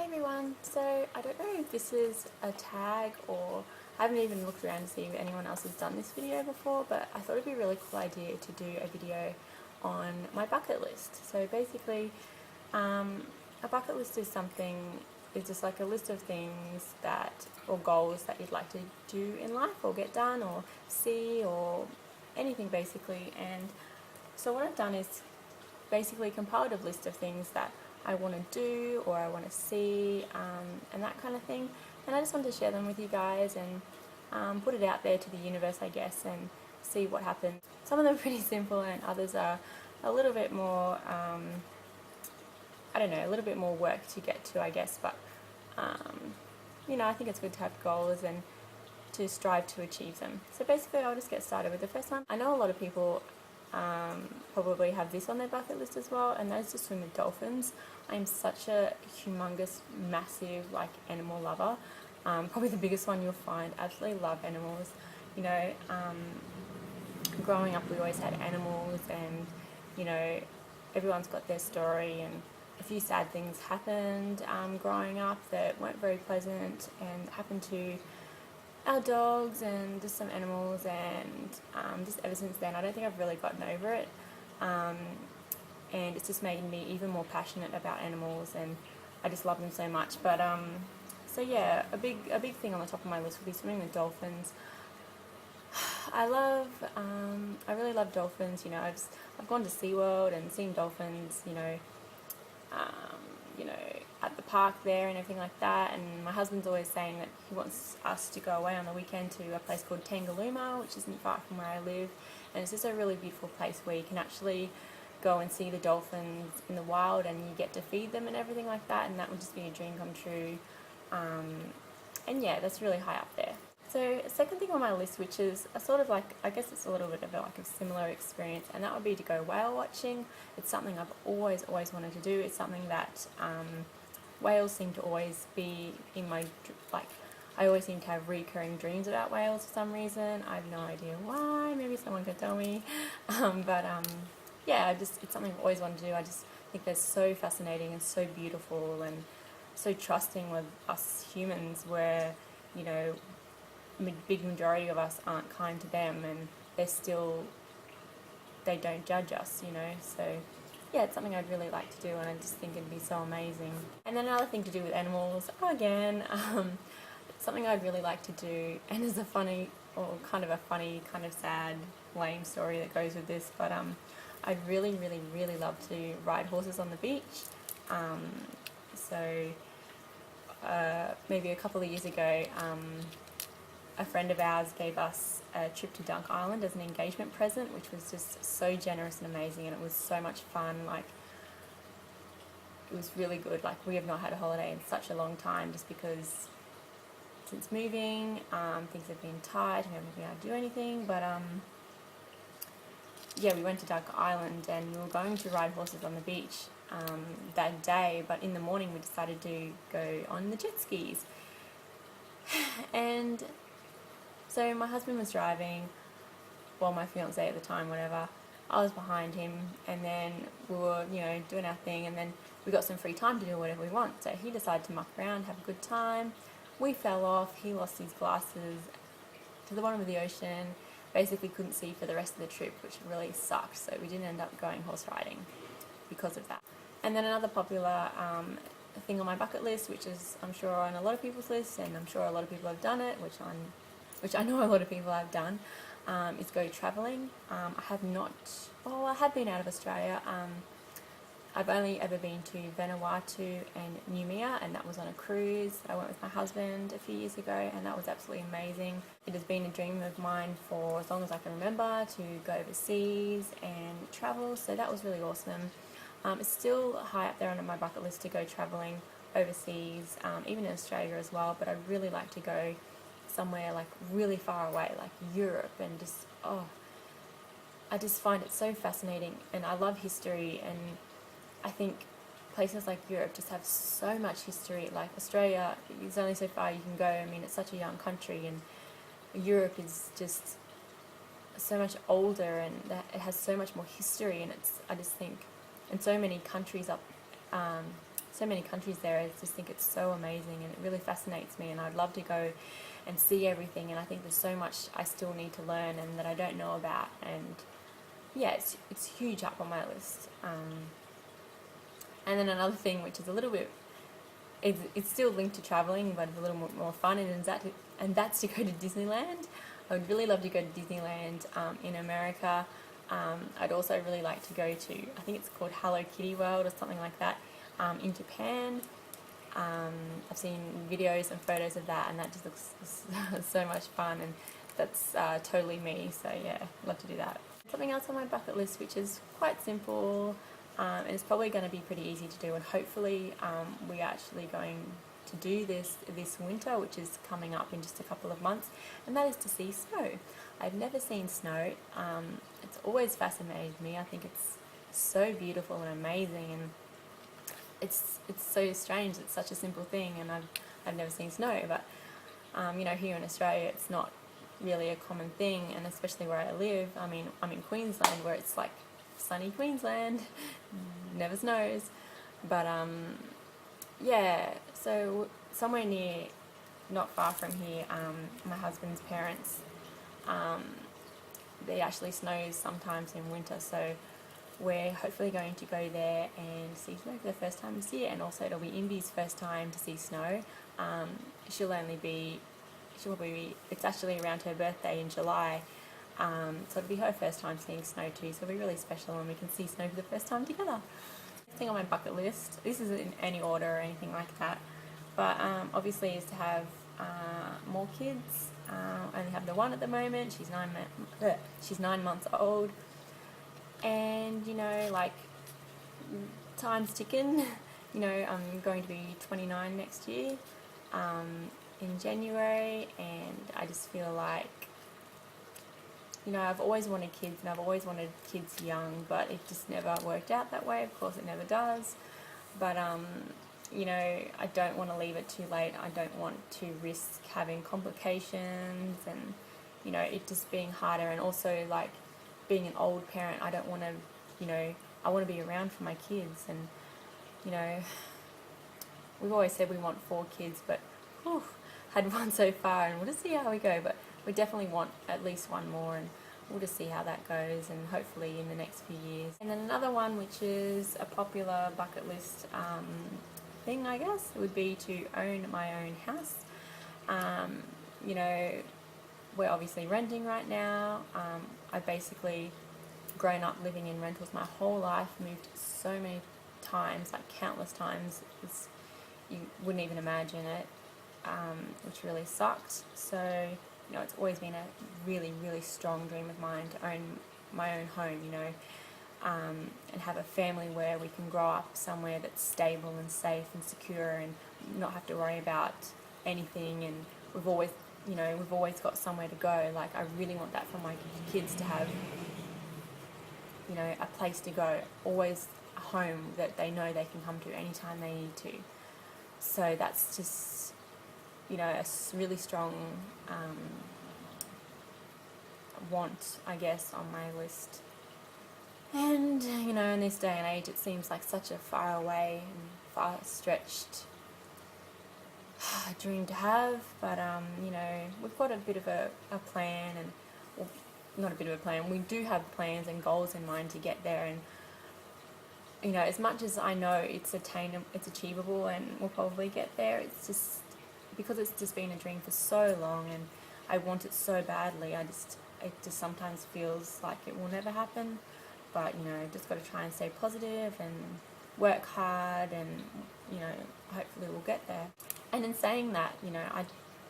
everyone, so I don't know if this is a tag or I haven't even looked around to see if anyone else has done this video before, but I thought it'd be a really cool idea to do a video on my bucket list. So basically, a bucket list is just like a list of things or goals that you'd like to do in life or get done or see or anything basically. And so what I've done is basically compiled a list of things that I want to do or I want to see and that kind of thing, and I just wanted to share them with you guys and put it out there to the universe, I guess, and see what happens. Some of them are pretty simple and others are a little bit more a little bit more work to get to, I guess, but I think it's good to have goals and to strive to achieve them. So basically I'll just get started with the first one. I know a lot of people probably have this on their bucket list as well, and that is to swim with dolphins. I'm such a humongous, massive, animal lover. Probably the biggest one you'll find. Absolutely love animals. Growing up we always had animals, and everyone's got their story, and a few sad things happened growing up that weren't very pleasant, and happened to our dogs and just some animals, and just ever since then I don't think I've really gotten over it, and it's just made me even more passionate about animals, and I just love them so much. But so yeah, a big thing on the top of my list would be swimming with dolphins. I really love dolphins. I've gone to SeaWorld and seen dolphins, at the park there and everything like that, and my husband's always saying that he wants us to go away on the weekend to a place called Tangalooma, which isn't far from where I live, and it's just a really beautiful place where you can actually go and see the dolphins in the wild, and you get to feed them and everything like that, and that would just be a dream come true. And yeah, that's really high up there. So a second thing on my list, which is a sort of I guess it's a little bit of a similar experience, and that would be to go whale watching. It's something I've always wanted to do. It's something that whales seem to always be in my, I always seem to have recurring dreams about whales for some reason. I have no idea why, maybe someone could tell me. Yeah, it's something I've always wanted to do. I just think they're so fascinating and so beautiful and so trusting with us humans, where, big majority of us aren't kind to them, and they don't judge us, so yeah, it's something I'd really like to do, and I just think it'd be so amazing. And then another thing to do with animals, again, something I'd really like to do, and is a funny, kind of sad, lame story that goes with this, but I'd really love to ride horses on the beach. So maybe a couple of years ago, a friend of ours gave us a trip to Dunk Island as an engagement present, which was just so generous and amazing, and it was so much fun. It was really good. We have not had a holiday in such a long time, just because since moving, things have been tight and we haven't been able to do anything, but yeah, we went to Dunk Island and we were going to ride horses on the beach that day, but in the morning we decided to go on the jet skis. And so my husband was driving, well, my fiance at the time, whatever. I was behind him, and then we were, doing our thing, and then we got some free time to do whatever we want. So he decided to muck around, have a good time. We fell off. He lost his glasses to the bottom of the ocean. Basically couldn't see for the rest of the trip, which really sucked. So we didn't end up going horse riding because of that. And then another popular thing on my bucket list, which is I'm sure on a lot of people's lists, and I'm sure a lot of people have done it, which I know a lot of people have done, is go travelling. I have been out of Australia. I've only ever been to Vanuatu and Noumea, and that was on a cruise. I went with my husband a few years ago, and that was absolutely amazing. It has been a dream of mine for as long as I can remember to go overseas and travel, so that was really awesome. It's still high up there on my bucket list to go travelling overseas, even in Australia as well, but I'd really like to go somewhere really far away, like Europe, and I just find it so fascinating, and I love history, and I think places like Europe just have so much history. Like Australia, there's only so far you can go. I mean, it's such a young country, and Europe is just so much older, and it has so much more history, and I just think, and so many countries up so many countries there. I just think it's so amazing, and it really fascinates me, and I'd love to go and see everything. And I think there's so much I still need to learn and that I don't know about. And yeah, it's huge up on my list. And then another thing, which is a little bit, it's still linked to traveling, but it's a little more fun, and that's to go to Disneyland. I would really love to go to Disneyland in America. I'd also really like to go to, I think it's called Hello Kitty World or something like that, in Japan. I've seen videos and photos of that, and that just looks so much fun, and that's totally me. So yeah, I'd love to do that. Something else on my bucket list, which is quite simple, and it's probably going to be pretty easy to do, and hopefully we're actually going to do this winter, which is coming up in just a couple of months, and that is to see snow. I've never seen snow. It's always fascinated me. I think it's so beautiful and amazing, and it's so strange. It's such a simple thing, and I've never seen snow, but here in Australia it's not really a common thing, and especially where I live. I mean, I'm in Queensland, where it's like sunny Queensland, never snows, but yeah, so somewhere near, not far from here, my husband's parents, it actually snows sometimes in winter, so we're hopefully going to go there and see snow for the first time this year, and also it'll be Indy's first time to see snow. She'll probably be, it's actually around her birthday in July, so it'll be her first time seeing snow too, so it'll be really special when we can see snow for the first time together. Next thing on my bucket list, this isn't in any order or anything like that, but obviously is to have more kids. I only have the one at the moment. She's 9 months old, and like, time's ticking. I'm going to be 29 next year in January, and I just feel like I've always wanted kids, and I've always wanted kids young, but it just never worked out that way. Of course it never does, but I don't want to leave it too late. I don't want to risk having complications and it just being harder, and also like being an old parent, I don't want to I want to be around for my kids, and we've always said we want 4 kids, but had one so far, and we'll just see how we go, but we definitely want at least one more, and we'll just see how that goes, and hopefully in the next few years. And then another one, which is a popular bucket list thing, I guess, would be to own my own house. We're obviously renting right now. I've basically grown up living in rentals my whole life, moved so many times, like countless times, you wouldn't even imagine it, which really sucked. So it's always been a really, really strong dream of mine to own my own home, and have a family where we can grow up somewhere that's stable and safe and secure, and not have to worry about anything, and we've always got somewhere to go. Like, I really want that for my kids, to have a place to go, always a home that they know they can come to anytime they need to. So that's just a really strong want, I guess, on my list. And in this day and age, it seems like such a far away and far-stretched dream to have, but we've got a bit of a plan, and well, not a bit of a plan, we do have plans and goals in mind to get there, and as much as I know it's achievable, and we'll probably get there, it's just because it's just been a dream for so long, and I want it so badly. It just sometimes feels like it will never happen, but just got to try and stay positive and work hard, and hopefully we'll get there. And in saying that,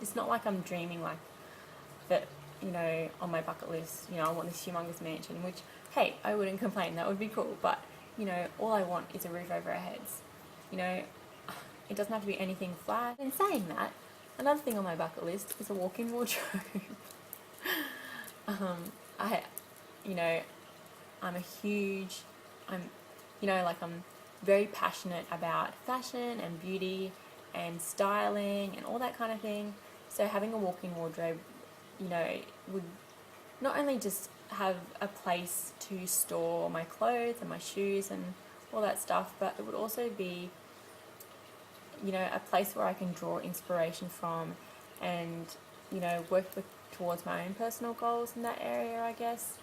it's not like I'm dreaming like that, on my bucket list, I want this humongous mansion, which, hey, I wouldn't complain, that would be cool, but all I want is a roof over our heads. It doesn't have to be anything flat. In saying that, another thing on my bucket list is a walk-in wardrobe. I'm very passionate about fashion and beauty and styling and all that kind of thing. So having a walk-in wardrobe, would not only just have a place to store my clothes and my shoes and all that stuff, but it would also be you know, a place where I can draw inspiration from and, you know, towards my own personal goals in that area, I guess.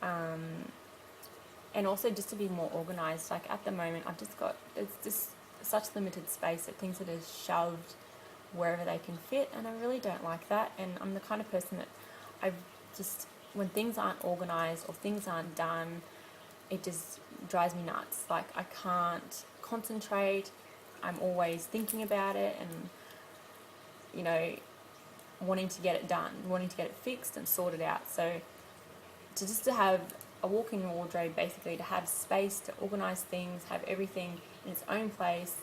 And also just to be more organised. Like at the moment, it's just such limited space that things are just shoved wherever they can fit, and I really don't like that. And I'm the kind of person that when things aren't organised or things aren't done, it just drives me nuts. Like I can't concentrate. I'm always thinking about it and, you know, wanting to get it done, wanting to get it fixed and sorted out. So to have a walk-in wardrobe, basically, to have space to organise things, have everything in its own place,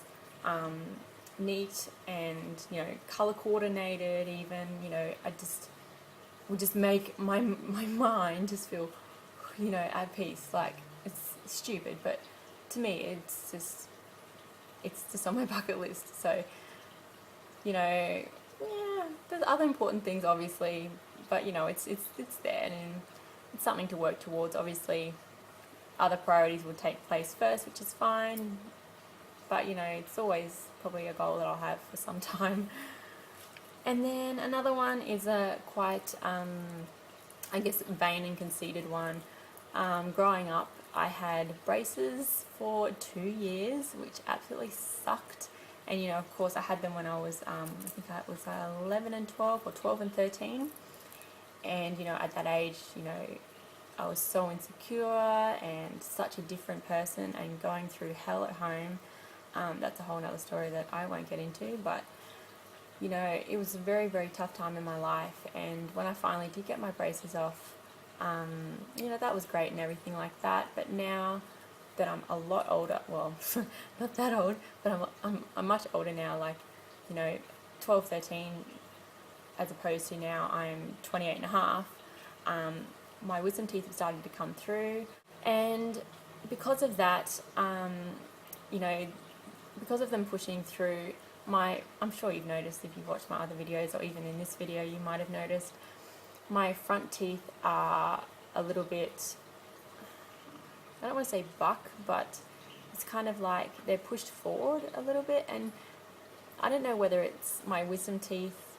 neat and, you know, colour coordinated even, you know, would just make my mind just feel, you know, at peace. Like, it's stupid, but to me it's just on my bucket list. So, you know, yeah, there's other important things obviously, but you know, it's there and it's something to work towards. Obviously other priorities will take place first, which is fine, but you know, it's always probably a goal that I'll have for some time. And then another one is a quite, I guess, vain and conceited one. Growing up, I had braces for 2 years, which absolutely sucked. And, you know, of course, I had them when I was, I think I was 11 and 12 or 12 and 13. And, you know, at that age, you know, I was so insecure and such a different person and going through hell at home. That's a whole other story that I won't get into, but, you know, it was a very, very tough time in my life. And when I finally did get my braces off, you know, that was great and everything like that. But now that I'm a lot older, well, not that old, but I'm much older now, like, you know, 12, 13, as opposed to now I'm 28 and a half, my wisdom teeth have started to come through. And because of that, you know, because of them pushing through, I'm sure you've noticed if you've watched my other videos, or even in this video you might have noticed, my front teeth are a little bit, I don't want to say buck, but it's kind of like they're pushed forward a little bit. And I don't know whether it's my wisdom teeth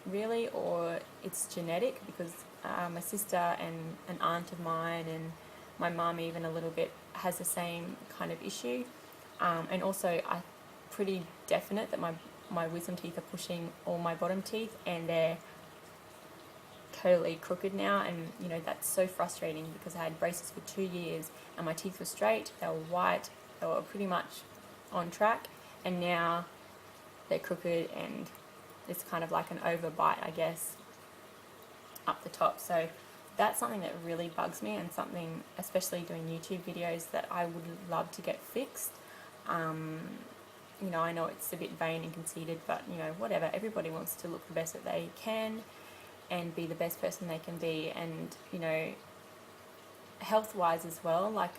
really or it's genetic, because my sister and an aunt of mine and my mum even a little bit has the same kind of issue. And also I'm pretty definite that my wisdom teeth are pushing all my bottom teeth, and they're totally crooked now. And you know, that's so frustrating because I had braces for 2 years and my teeth were straight, they were white, they were pretty much on track, and now they're crooked and it's kind of like an overbite, I guess, up the top. So that's something that really bugs me, and something, especially doing YouTube videos, that I would love to get fixed. You know, I know it's a bit vain and conceited, but you know, whatever, everybody wants to look the best that they can and be the best person they can be. And you know, health wise as well, like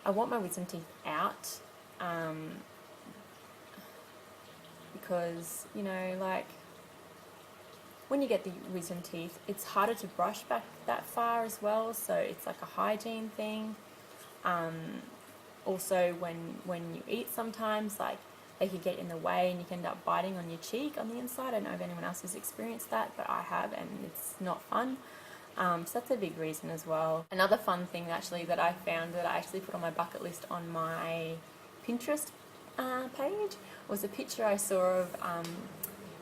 I want my wisdom teeth out, because you know, like when you get the wisdom teeth, it's harder to brush back that far as well, so it's like a hygiene thing. Also when you eat, sometimes like they could get in the way and you can end up biting on your cheek on the inside. I don't know if anyone else has experienced that, but I have, and it's not fun. So that's a big reason as well. Another fun thing actually that I found that I actually put on my bucket list on my Pinterest page was a picture I saw of,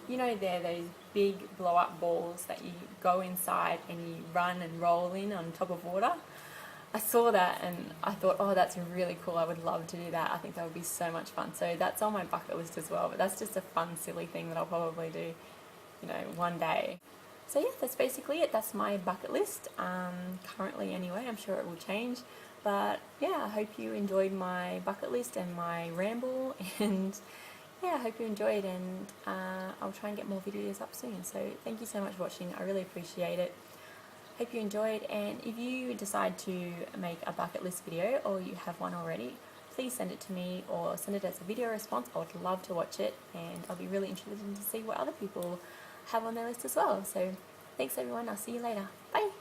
you know, those big blow up balls that you go inside and you run and roll in on top of water. I saw that and I thought, oh, that's really cool, I would love to do that. I think that would be so much fun. So that's on my bucket list as well, but that's just a fun, silly thing that I'll probably do, you know, one day. So yeah, that's basically it. That's my bucket list, currently anyway. I'm sure it will change. But yeah, I hope you enjoyed my bucket list and my ramble, and yeah, I hope you enjoyed, and I'll try and get more videos up soon. So thank you so much for watching. I really appreciate it. Hope you enjoyed, and if you decide to make a bucket list video, or you have one already, please send it to me or send it as a video response. I would love to watch it, and I'll be really interested to see what other people have on their list as well. So thanks everyone, I'll see you later. Bye!